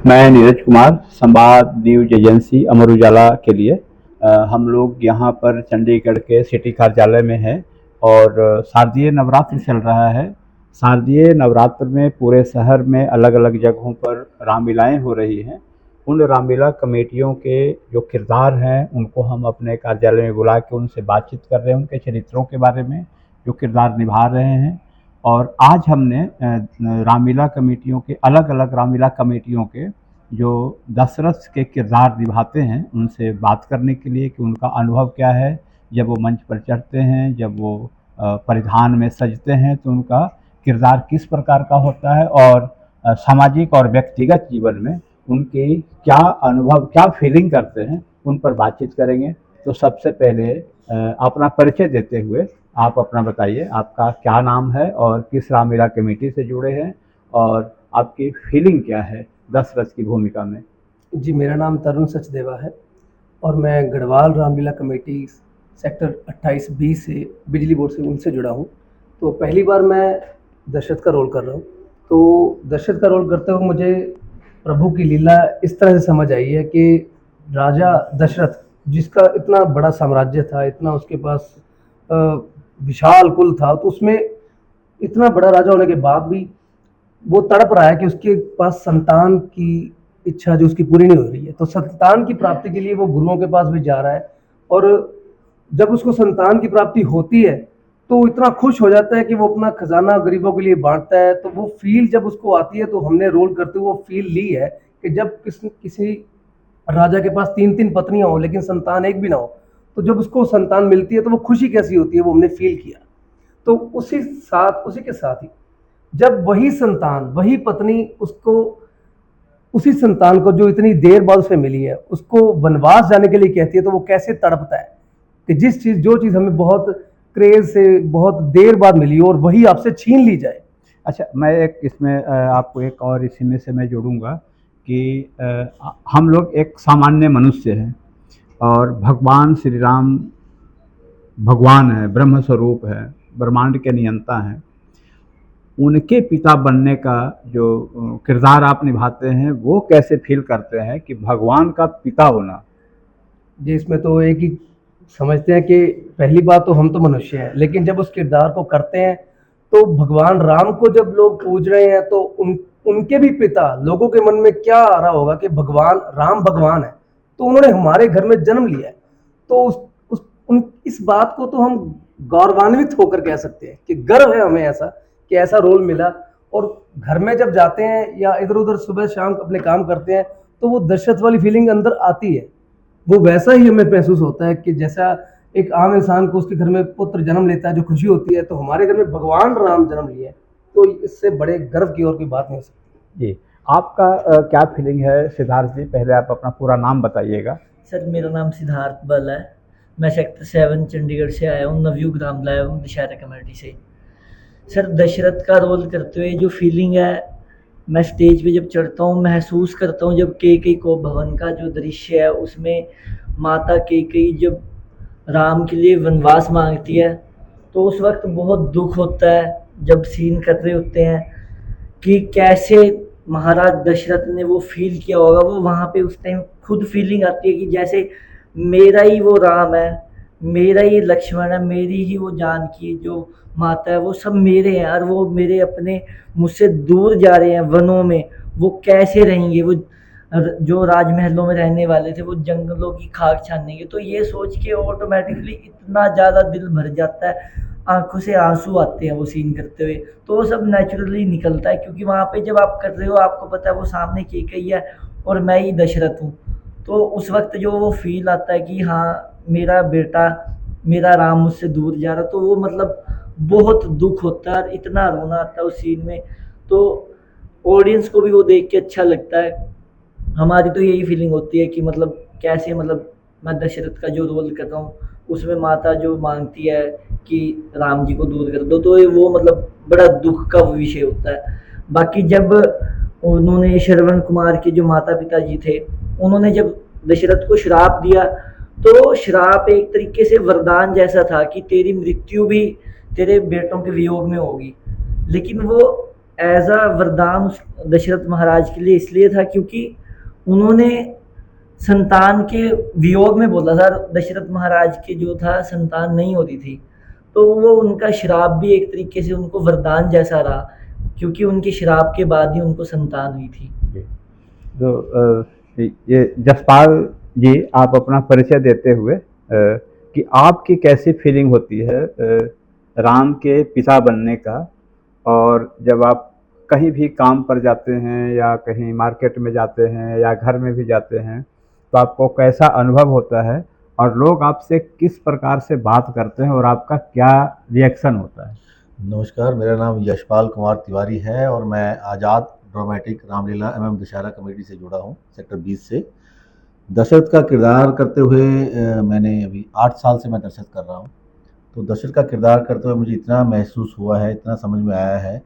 मैं नीरज कुमार, संवाद news agency Amar Ujala के लिए हम लोग यहाँ पर चंडीगढ़ के सिटी कार्यालय में हैं और शारदीय नवरात्र चल रहा है। शारदीय नवरात्र में पूरे शहर में अलग अलग जगहों पर रामलीलाएँ हो रही हैं। उन रामलीला कमेटियों के जो किरदार हैं उनको हम अपने कार्यालय में बुला के उनसे बातचीत कर रहे हैं, उनके चरित्रों के बारे में जो किरदार निभा रहे हैं। और आज हमने रामलीला कमेटियों के अलग अलग रामलीला कमेटियों के जो दशरथ के किरदार निभाते हैं उनसे बात करने के लिए कि उनका अनुभव क्या है जब वो मंच पर चढ़ते हैं, जब वो परिधान में सजते हैं तो उनका किरदार किस प्रकार का होता है और सामाजिक और व्यक्तिगत जीवन में उनके क्या अनुभव, क्या फीलिंग करते हैं, उन पर बातचीत करेंगे। तो सबसे पहले अपना परिचय देते हुए आप अपना बताइए, आपका क्या नाम है और किस रामलीला कमेटी से जुड़े हैं और आपकी फीलिंग क्या है दशरथ की भूमिका में? जी, मेरा नाम तरुण सचदेवा है और मैं Garhwal Ramlila committee sector 28B से बिजली बोर्ड से उनसे जुड़ा हूँ। तो पहली बार मैं दशरथ का रोल कर रहा हूँ। तो दशरथ का रोल करते हुए मुझे प्रभु की लीला इस तरह से समझ आई है कि राजा दशरथ, जिसका इतना बड़ा साम्राज्य था, इतना उसके पास विशाल कुल था, तो उसमें इतना बड़ा राजा होने के बाद भी वो तड़प रहा है कि उसके पास संतान की इच्छा जो उसकी पूरी नहीं हो रही है। तो संतान की प्राप्ति के लिए वो गुरुओं के पास भी जा रहा है और जब उसको संतान की प्राप्ति होती है तो इतना खुश हो जाता है कि वो अपना खजाना गरीबों के लिए बांटता है। तो वो फील जब उसको आती है, तो हमने रोल करते हुए वो फील ली है कि जब किसी राजा के पास 3-3 पत्नियां हो लेकिन संतान एक भी ना हो, तो जब उसको संतान मिलती है तो वो खुशी कैसी होती है, वो हमने फील किया। तो उसी के साथ ही जब वही संतान, वही पत्नी उसको, उसी संतान को जो इतनी देर बाद उसे मिली है, उसको वनवास जाने के लिए कहती है, तो वो कैसे तड़पता है कि जो चीज़ हमें बहुत क्रेज से बहुत देर बाद मिली और वही आपसे छीन ली जाए। अच्छा, मैं एक इसमें आपको एक और इसी में से मैं जोड़ूंगा कि हम लोग एक सामान्य मनुष्य हैं और भगवान श्री राम भगवान है, ब्रह्म स्वरूप है, ब्रह्मांड के नियंता हैं। उनके पिता बनने का जो किरदार आप निभाते हैं वो कैसे फील करते हैं कि भगवान का पिता होना? जी, इसमें तो एक ही समझते हैं कि पहली बात तो हम तो मनुष्य हैं, लेकिन जब उस किरदार को करते हैं तो भगवान राम को जब लोग पूज रहे हैं तो उनके भी पिता, लोगों के मन में क्या आ रहा होगा कि भगवान राम भगवान है, तो उन्होंने हमारे घर में जन्म लिया है। तो इस बात को तो हम गौरवान्वित होकर कह सकते हैं कि गर्व है हमें ऐसा कि ऐसा रोल मिला। और घर में जब जाते हैं या इधर उधर सुबह शाम अपने काम करते हैं तो वो दशरथ वाली फीलिंग अंदर आती है। वो वैसा ही हमें महसूस होता है कि जैसा एक आम इंसान को उसके घर में पुत्र जन्म लेता है, जो खुशी होती है, तो हमारे घर में भगवान राम जन्म लिए, तो इससे बड़े गर्व की और कोई बात नहीं हो सकती। जी, आपका क्या फीलिंग है सिद्धार्थ जी? पहले आप अपना पूरा नाम बताइएगा। सर, मेरा नाम सिद्धार्थ बल है। मैं सेक्टर 7 चंडीगढ़ से आया हूँ, नवयुग राम लाया हूँ दशहरा कमेटी से। सर, दशरथ का रोल करते हुए जो फीलिंग है, मैं स्टेज पे जब चढ़ता हूँ महसूस करता हूँ जब कैकेयी को भवन का जो दृश्य है उसमें माता कैकेयी जब राम के लिए वनवास मांगती है, तो उस वक्त बहुत दुख होता है जब सीन कर रहे होते हैं कि कैसे महाराज दशरथ ने वो फील किया होगा। वो वहाँ पे उस टाइम खुद फीलिंग आती है कि जैसे मेरा ही वो राम है, मेरा ही लक्ष्मण है, मेरी ही वो जानकी जो माता है, वो सब मेरे हैं और वो मेरे अपने मुझसे दूर जा रहे हैं वनों में। वो कैसे रहेंगे? वो जो राजमहलों में रहने वाले थे वो जंगलों की खाक छानेंगे। तो ये सोच के ऑटोमेटिकली इतना ज़्यादा दिल भर जाता है, आंखों से आंसू आते हैं वो सीन करते हुए। तो वो सब नेचुरली निकलता है क्योंकि वहाँ पे जब आप कर रहे हो आपको पता है वो सामने कैकेयी है और मैं ही दशरथ हूँ। तो उस वक्त जो वो फील आता है कि हाँ, मेरा बेटा, मेरा राम मुझसे दूर जा रहा, तो वो मतलब बहुत दुख होता है, इतना रोना आता है उस सीन में। तो ऑडियंस को भी वो देख के अच्छा लगता है। हमारी तो यही फीलिंग होती है कि मतलब कैसे, मतलब मैं दशरथ का जो रोल कर रहा हूँ उसमें माता जो मांगती है कि राम जी को दूर कर दो, तो वो मतलब बड़ा दुख का विषय होता है। बाकी जब उन्होंने श्रवण कुमार के जो माता पिता जी थे, उन्होंने जब दशरथ को श्राप दिया, तो श्राप एक तरीके से वरदान जैसा था कि तेरी मृत्यु भी तेरे बेटों के वियोग में होगी। लेकिन वो एज अ वरदान दशरथ महाराज के लिए इसलिए था क्योंकि उन्होंने संतान के वियोग में बोला था। दशरथ महाराज के जो था संतान नहीं होती थी, तो वो उनका श्राप भी एक तरीके से उनको वरदान जैसा रहा, क्योंकि उनके श्राप के बाद ही उनको संतान हुई थी। तो ये जसपाल जी, आप अपना परिचय देते हुए कि आपकी कैसी फीलिंग होती है राम के पिता बनने का, और जब आप कहीं भी काम पर जाते हैं या कहीं मार्केट में जाते हैं या घर में भी जाते हैं, तो आपको कैसा अनुभव होता है और लोग आपसे किस प्रकार से बात करते हैं और आपका क्या रिएक्शन होता है? नमस्कार, मेरा नाम यशपाल कुमार तिवारी है और मैं आज़ाद ड्रामेटिक रामलीला एवं दशहरा कमेटी से जुड़ा हूँ, सेक्टर 20 से। दशरथ का किरदार करते हुए मैंने अभी 8 साल से मैं दशरथ कर रहा हूँ। तो दशरथ का किरदार करते हुए मुझे इतना महसूस हुआ है, इतना समझ में आया है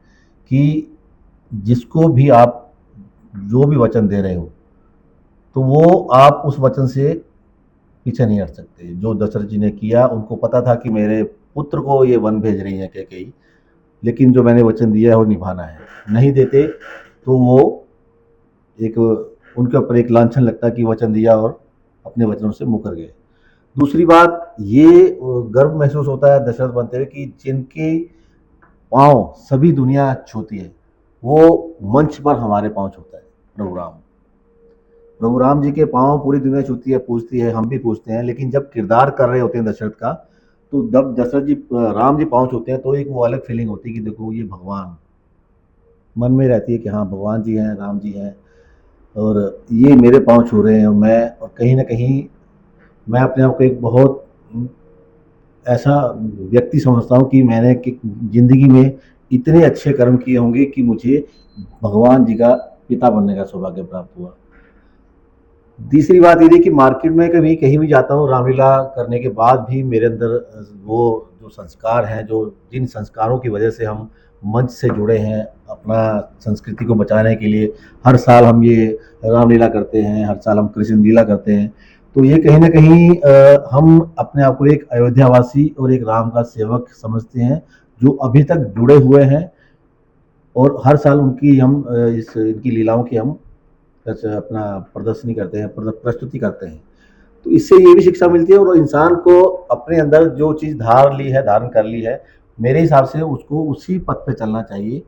कि जिसको भी आप जो भी वचन दे रहे हो, तो वो आप उस वचन से पीछे नहीं हट सकते। जो दशरथ जी ने किया, उनको पता था कि मेरे पुत्र को ये वन भेज रही हैं कैकेयी, लेकिन जो मैंने वचन दिया है वो निभाना है। नहीं देते तो वो एक उनके ऊपर एक लांछन लगता कि वचन दिया और अपने वचनों से मुकर गए। दूसरी बात, ये गर्व महसूस होता है दशरथ बनते हुए कि जिनके पाँव सभी दुनिया छूती है, वो मंच पर हमारे पाँव छूता है। प्रभु राम जी के पाँव पूरी दुनिया छूती है, पूजती है, हम भी पूजते हैं। लेकिन जब किरदार कर रहे होते हैं दशरथ का, तो जब दशरथ जी राम जी पाँव छूते हैं तो एक वो अलग फीलिंग होती है कि देखो ये भगवान, मन में रहती है कि हाँ भगवान जी हैं, राम जी हैं और ये मेरे पाँव छू रहे हैं। और कहीं ना कहीं मैं अपने आप को एक बहुत ऐसा व्यक्ति समझता हूँ कि मैंने ज़िंदगी में इतने अच्छे कर्म किए होंगे कि मुझे भगवान जी का पिता बनने का सौभाग्य प्राप्त हुआ। तीसरी बात ये थी कि मार्केट में कभी कहीं भी जाता हूँ, रामलीला करने के बाद भी मेरे अंदर वो जो संस्कार हैं, जो जिन संस्कारों की वजह से हम मंच से जुड़े हैं, अपना संस्कृति को बचाने के लिए हर साल हम ये रामलीला करते हैं, हर साल हम कृष्ण लीला करते हैं। तो ये कहीं ना कहीं हम अपने आप को एक अयोध्यावासी और एक राम का सेवक समझते हैं, जो अभी तक जुड़े हुए हैं और हर साल उनकी हम इनकी लीलाओं की हम अपना प्रदर्शनी करते हैं, प्रस्तुति करते हैं। तो इससे ये भी शिक्षा मिलती है और इंसान को अपने अंदर जो चीज़ धारण कर ली है, मेरे हिसाब से उसको उसी पथ पे चलना चाहिए।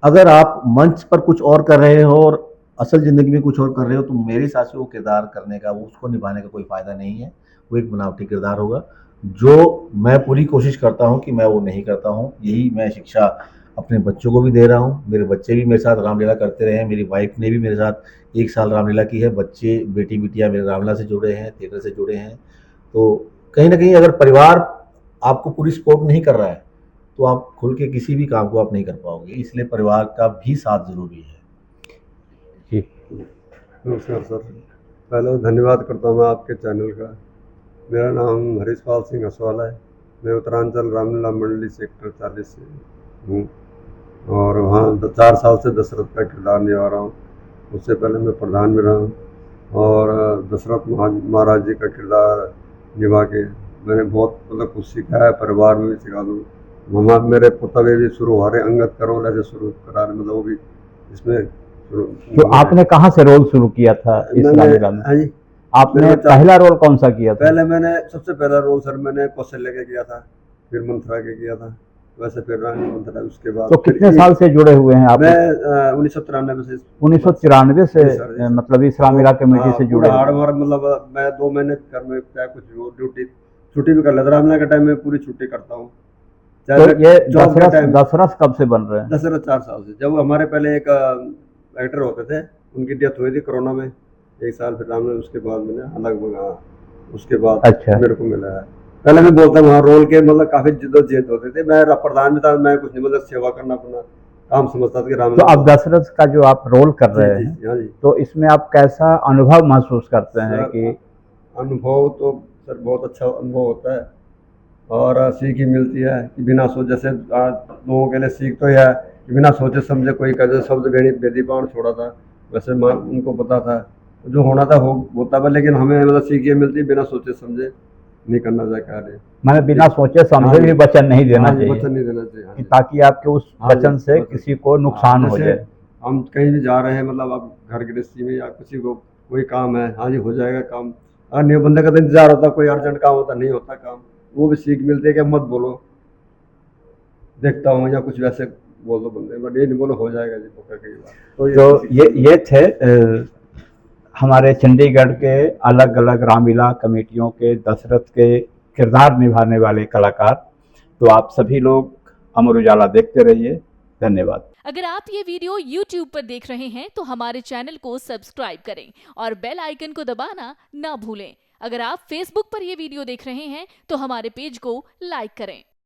अगर आप मंच पर कुछ और कर रहे हो और असल ज़िंदगी में कुछ और कर रहे हो, तो मेरे हिसाब से वो किरदार करने का, वो उसको निभाने का कोई फ़ायदा नहीं है। वो एक बनावटी किरदार होगा, जो मैं पूरी कोशिश करता हूँ कि मैं वो नहीं करता हूँ। यही मैं शिक्षा अपने बच्चों को भी दे रहा हूँ। मेरे बच्चे भी मेरे साथ रामलीला करते रहे हैं, मेरी वाइफ ने भी मेरे साथ 1 साल रामलीला की है। बच्चे, बेटी बिटिया मेरे रामलीला से जुड़े हैं, थिएटर से जुड़े हैं। तो कहीं ना कहीं अगर परिवार आपको पूरी सपोर्ट नहीं कर रहा है, तो आप खुल के किसी भी काम को आप नहीं कर पाओगे। इसलिए परिवार का भी साथ ज़रूरी है। जी नमस्कार सर, पहले धन्यवाद करता हूँ मैं आपके चैनल का। मेरा नाम हरीशपाल सिंह असवाल है। मैं उत्तरांचल रामलीला मंडली सेक्टर 40 से हूँ और वहाँ 4 साल से दशरथ का किरदार निभा रहा हूँ। उससे पहले मैं प्रधान भी रहा हूँ और दशरथ महाराज जी का किरदार निभा के मैंने बहुत मतलब कुछ सीखा है, परिवार में भी सिखा दूँ। ममा मेरे पुतवे भी शुरू हरे अंगत करो ऐसे शुरू करा, मतलब वो भी इसमें तो आपने कहाँ से रोल शुरू किया था इस रामलीला में? हाँ जी, आपने पहला रोल कौन सा किया था? पहले मैंने सबसे पहला रोल सर मैंने कौशल्या के किया था, फिर मंथरा के किया था, वैसे फिर रानी मंथरा। उसके बाद तो कितने साल से जुड़े हुए हैं आप? मैं 1993 से 1994 से मतलब इस रामलीला कमेटी से जुड़े? हार्ड वर्क, मतलब मैं 2 महीने घर में क्या कुछ ड्यूटी छुट्टी भी कर लेता। रामलीला के टाइम में पूरी छुट्टी करता हूँ। तो ये दशरथ कब से बन रहे हैं? दशरथ 4 साल से। जब हमारे पहले एक एक्टर होते थे, उनकी डेथ हुई थी कोरोना में 1 साल, फिर रामलीला उसके बाद मैंने अलग मंगाया, उसके बाद अच्छा मेरे को मिला है। पहले मैं बोलता वहाँ रोल के मतलब काफ़ी जिद्दोजहद होते थे। मैं प्रधान भी था, मैं कुछ नहीं, मतलब सेवा करना अपना काम समझता था कि रामलीला। तो अब दशरथ का जो आप रोल कर रहे हैं, तो इसमें आप कैसा अनुभव महसूस करते हैं? कि अनुभव तो सर बहुत अच्छा अनुभव होता है और सीख ही मिलती है कि बिना सोचे, जैसे लोगों के लिए सीख तो यह है कि बिना सोचे समझे कोई कैसे शब्द बेदी बाण छोड़ा था, वैसे माँ उनको पता था जो होना था होता है, लेकिन हमें मतलब सीख ये मिलती है बिना सोचे समझे नहीं करना चाहिए कार्य। मैंने बिना सोचे समझे भी वचन नहीं देना हाँ जी, चाहिए वचन नहीं देना चाहिए। हाँ कि जी। ताकि आपके उस हाँ जी, वचन से वचन। किसी को नुकसान हो जैसे जाए। हम कहीं भी जा रहे हैं, मतलब आप घर गृहस्थी में या किसी को कोई काम है, हाँ जी हो जाएगा काम। अन्य बंदे का तो इंतजार होता, कोई अर्जेंट काम होता, नहीं होता काम, वो भी सीख मिलती है कि मत बोलो, देखता हूँ, या कुछ वैसे बोल दो बंदे, बट ये नहीं बोलो हो जाएगा जी पक्का कई बार। तो ये थे हमारे चंडीगढ़ के अलग अलग रामलीला कमेटियों के दशरथ के किरदार निभाने वाले कलाकार। तो आप सभी लोग अमर उजाला देखते रहिए। धन्यवाद। अगर आप ये वीडियो YouTube पर देख रहे हैं तो हमारे चैनल को सब्सक्राइब करें और बेल आइकन को दबाना ना भूलें। अगर आप Facebook पर ये वीडियो देख रहे हैं तो हमारे पेज को लाइक करें।